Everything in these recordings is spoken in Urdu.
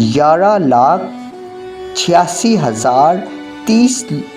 11,86,030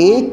1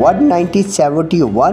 1971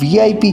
VIP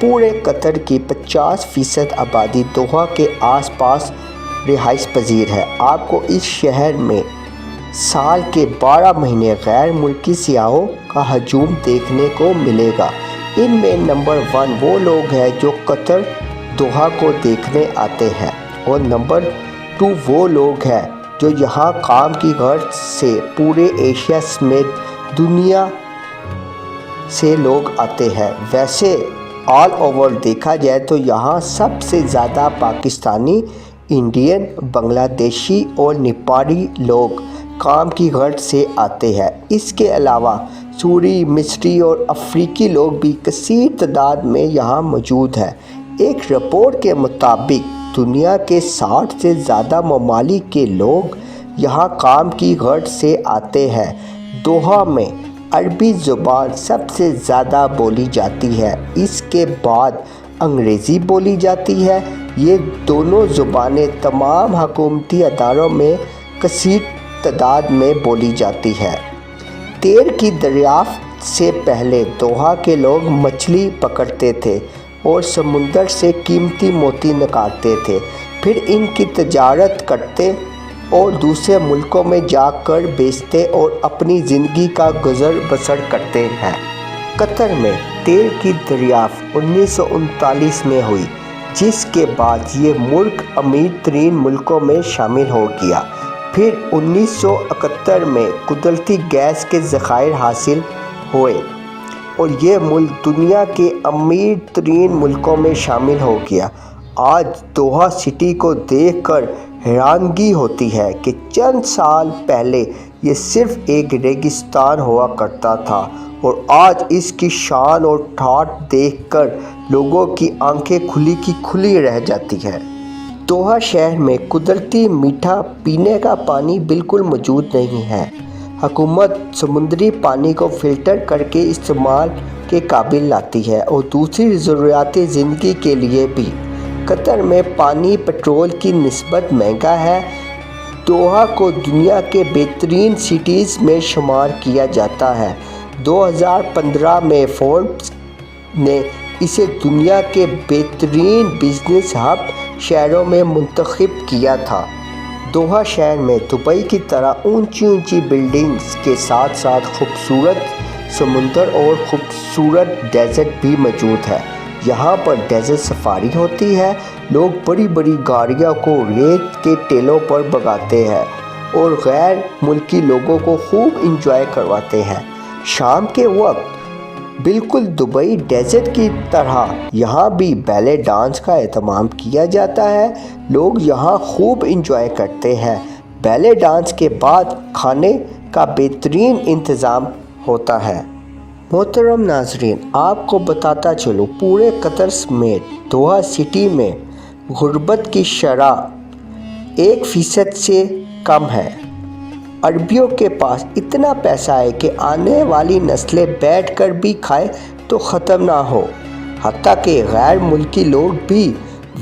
پورے قطر کی 50% آبادی دوحہ کے آس پاس رہائش پذیر ہے۔ آپ کو اس شہر میں سال کے 12 مہینے غیر ملکی سیاحوں کا ہجوم دیکھنے کو ملے گا۔ ان میں نمبر 1 وہ لوگ ہیں جو قطر دوحہ کو دیکھنے آتے ہیں، اور نمبر 2 وہ لوگ ہیں جو یہاں کام کی غرض سے پورے ایشیا سمیت دنیا سے لوگ آتے ہیں۔ ویسے آل اوور دیکھا جائے تو یہاں سب سے زیادہ پاکستانی، انڈین، بنگلہ دیشی اور نیپالی لوگ کام کی غرض سے آتے ہیں۔ اس کے علاوہ سوری، مصری اور افریقی لوگ بھی کثیر تعداد میں یہاں موجود ہیں۔ ایک رپورٹ کے مطابق دنیا کے 60 سے زیادہ ممالک کے لوگ یہاں کام کی غرض سے آتے ہیں۔ دوحہ میں عربی زبان سب سے زیادہ بولی جاتی ہے، اس کے بعد انگریزی بولی جاتی ہے۔ یہ دونوں زبانیں تمام حکومتی اداروں میں کثیر تعداد میں بولی جاتی ہے۔ تیل کی دریافت سے پہلے دوحہ کے لوگ مچھلی پکڑتے تھے اور سمندر سے قیمتی موتی نکالتے تھے، پھر ان کی تجارت کرتے اور دوسرے ملکوں میں جا کر بیچتے اور اپنی زندگی کا گزر بسر کرتے ہیں۔ قطر میں تیل کی دریافت 1939 میں ہوئی، جس کے بعد یہ ملک امیر ترین ملکوں میں شامل ہو گیا۔ پھر 1971 میں قدرتی گیس کے ذخائر حاصل ہوئے اور یہ ملک دنیا کے امیر ترین ملکوں میں شامل ہو گیا۔ آج دوحہ سٹی کو دیکھ کر حیرانگی ہوتی ہے کہ چند سال پہلے یہ صرف ایک ریگستان ہوا کرتا تھا، اور آج اس کی شان اور ٹھاٹھ دیکھ کر لوگوں کی آنکھیں کھلی کی کھلی رہ جاتی ہیں۔ دوحہ شہر میں قدرتی میٹھا پینے کا پانی بالکل موجود نہیں ہے۔ حکومت سمندری پانی کو فلٹر کر کے استعمال کے قابل لاتی ہے اور دوسری ضروریات زندگی کے لیے بھی۔ قطر میں پانی پیٹرول کی نسبت مہنگا ہے۔ دوحہ کو دنیا کے بہترین سٹیز میں شمار کیا جاتا ہے۔ 2015 میں فوربس نے اسے دنیا کے بہترین بزنس ہب شہروں میں منتخب کیا تھا۔ دوحہ شہر میں دبئی کی طرح اونچی اونچی بلڈنگز کے ساتھ ساتھ خوبصورت سمندر اور خوبصورت ڈیزرٹ بھی موجود ہے۔ یہاں پر ڈیزرٹ سفاری ہوتی ہے، لوگ بڑی بڑی گاڑیوں کو ریت کے ٹیلوں پر بھگاتے ہیں اور غیر ملکی لوگوں کو خوب انجوائے کرواتے ہیں۔ شام کے وقت بالکل دبئی ڈیزرٹ کی طرح یہاں بھی بیلے ڈانس کا اہتمام کیا جاتا ہے، لوگ یہاں خوب انجوائے کرتے ہیں۔ بیلے ڈانس کے بعد کھانے کا بہترین انتظام ہوتا ہے۔ محترم ناظرین، آپ کو بتاتا چلوں پورے قطر سمیت دوحہ سٹی میں غربت کی شرح 1% سے کم ہے۔ عربیوں کے پاس اتنا پیسہ ہے کہ آنے والی نسلیں بیٹھ کر بھی کھائے تو ختم نہ ہو، حتیٰ کہ غیر ملکی لوگ بھی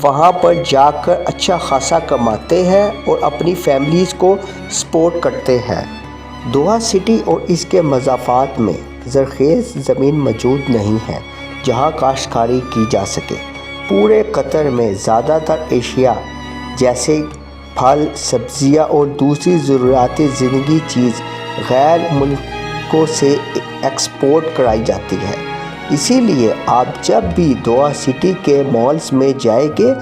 وہاں پر جا کر اچھا خاصا کماتے ہیں اور اپنی فیملیز کو سپورٹ کرتے ہیں۔ دوحہ سٹی اور اس کے مضافات میں زرخیز زمین موجود نہیں ہے جہاں کاشتکاری کی جا سکے۔ پورے قطر میں زیادہ تر اشیاء جیسے پھل، سبزیاں اور دوسری ضروریات زندگی چیز غیر ملکوں سے ایکسپورٹ کرائی جاتی ہے۔ اسی لیے آپ جب بھی دوحہ سٹی کے مالز میں جائیں گے،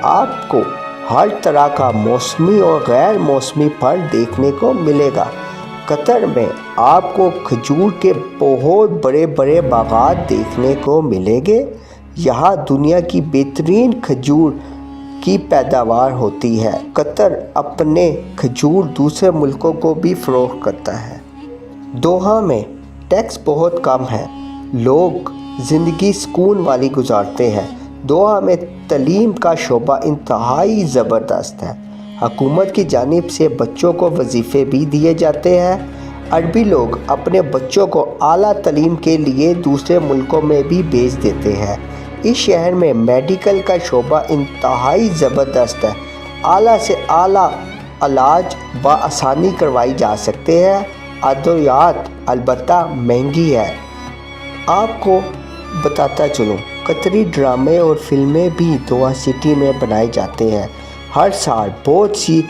آپ کو ہر طرح کا موسمی اور غیر موسمی پھل دیکھنے کو ملے گا۔ قطر میں آپ کو کھجور کے بہت بڑے بڑے باغات دیکھنے کو ملیں گے۔ یہاں دنیا کی بہترین کھجور کی پیداوار ہوتی ہے۔ قطر اپنے کھجور دوسرے ملکوں کو بھی فروخت کرتا ہے۔ دوحہ میں ٹیکس بہت کم ہے، لوگ زندگی سکون والی گزارتے ہیں۔ دوحہ میں تعلیم کا شعبہ انتہائی زبردست ہے۔ حکومت کی جانب سے بچوں کو وظیفے بھی دیے جاتے ہیں۔ عربی لوگ اپنے بچوں کو اعلیٰ تعلیم کے لیے دوسرے ملکوں میں بھی بھیج دیتے ہیں۔ اس شہر میں میڈیکل کا شعبہ انتہائی زبردست ہے۔ اعلیٰ سے اعلیٰ علاج بآسانی کروائی جا سکتے ہیں۔ ادویات البتہ مہنگی ہے۔ آپ کو بتاتا چلوں قطری ڈرامے اور فلمیں بھی دوحہ سٹی میں بنائے جاتے ہیں۔ ہر سال بہت سی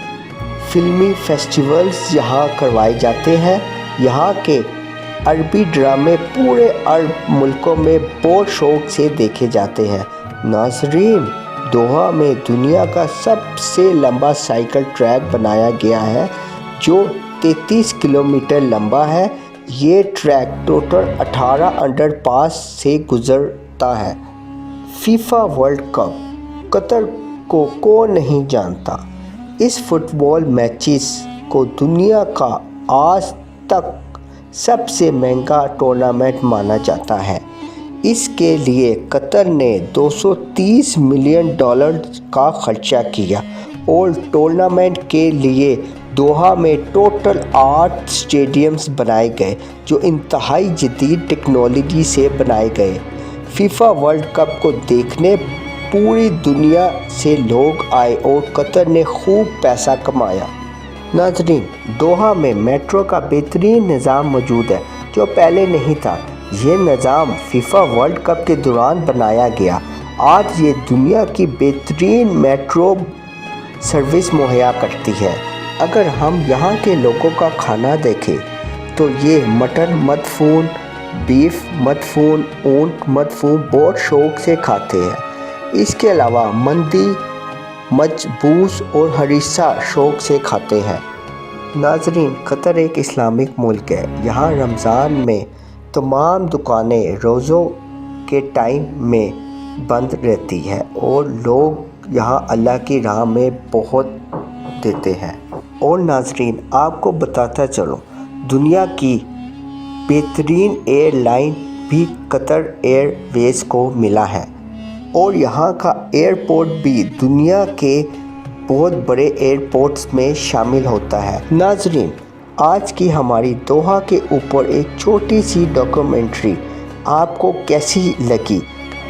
فلمی فیسٹیولز یہاں کروائے جاتے ہیں۔ یہاں کے عربی ڈرامے پورے عرب ملکوں میں بہت شوق سے دیکھے جاتے ہیں۔ ناظرین، دوحہ میں دنیا کا سب سے لمبا سائیکل ٹریک بنایا گیا ہے جو 33 کلومیٹر لمبا ہے۔ یہ ٹریک ٹوٹل 18 انڈر پاس سے گزرتا ہے۔ فیفا ورلڈ کپ قطر کو کون نہیں جانتا۔ اس فٹ بال میچز کو دنیا کا آج تک سب سے مہنگا ٹورنامنٹ مانا جاتا ہے۔ اس کے لیے قطر نے $230 ملین کا خرچہ کیا اور ٹورنامنٹ کے لیے دوحہ میں ٹوٹل 8 اسٹیڈیمز بنائے گئے جو انتہائی جدید ٹیکنالوجی سے بنائے گئے۔ فیفا ورلڈ کپ کو دیکھنے پوری دنیا سے لوگ آئے اور قطر نے خوب پیسہ کمایا۔ ناظرین، دوحہ میں میٹرو کا بہترین نظام موجود ہے جو پہلے نہیں تھا۔ یہ نظام فیفا ورلڈ کپ کے دوران بنایا گیا۔ آج یہ دنیا کی بہترین میٹرو سروس مہیا کرتی ہے۔ اگر ہم یہاں کے لوگوں کا کھانا دیکھیں تو یہ مٹن مدفون، بیف مدفون، اونٹ مدفون بہت شوق سے کھاتے ہیں۔ اس کے علاوہ مندی، مجبوس اور ہریسہ شوق سے کھاتے ہیں۔ ناظرین، قطر ایک اسلامک ملک ہے۔ یہاں رمضان میں تمام دکانیں روزوں کے ٹائم میں بند رہتی ہیں اور لوگ یہاں اللہ کی راہ میں بہت دیتے ہیں۔ اور ناظرین، آپ کو بتاتا چلوں، دنیا کی بہترین ایئر لائن بھی قطر ایئر ویز کو ملا ہے اور یہاں کا ایئرپورٹ بھی دنیا کے بہت بڑے ایئرپورٹس میں شامل ہوتا ہے۔ ناظرین، آج کی ہماری دوحہ کے اوپر ایک چھوٹی سی ڈاکیومنٹری آپ کو کیسی لگی؟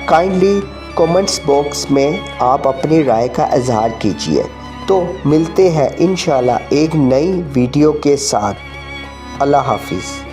کائنڈلی کومنٹس باکس میں آپ اپنی رائے کا اظہار کیجیے۔ تو ملتے ہیں انشاءاللہ ایک نئی ویڈیو کے ساتھ۔ اللہ حافظ۔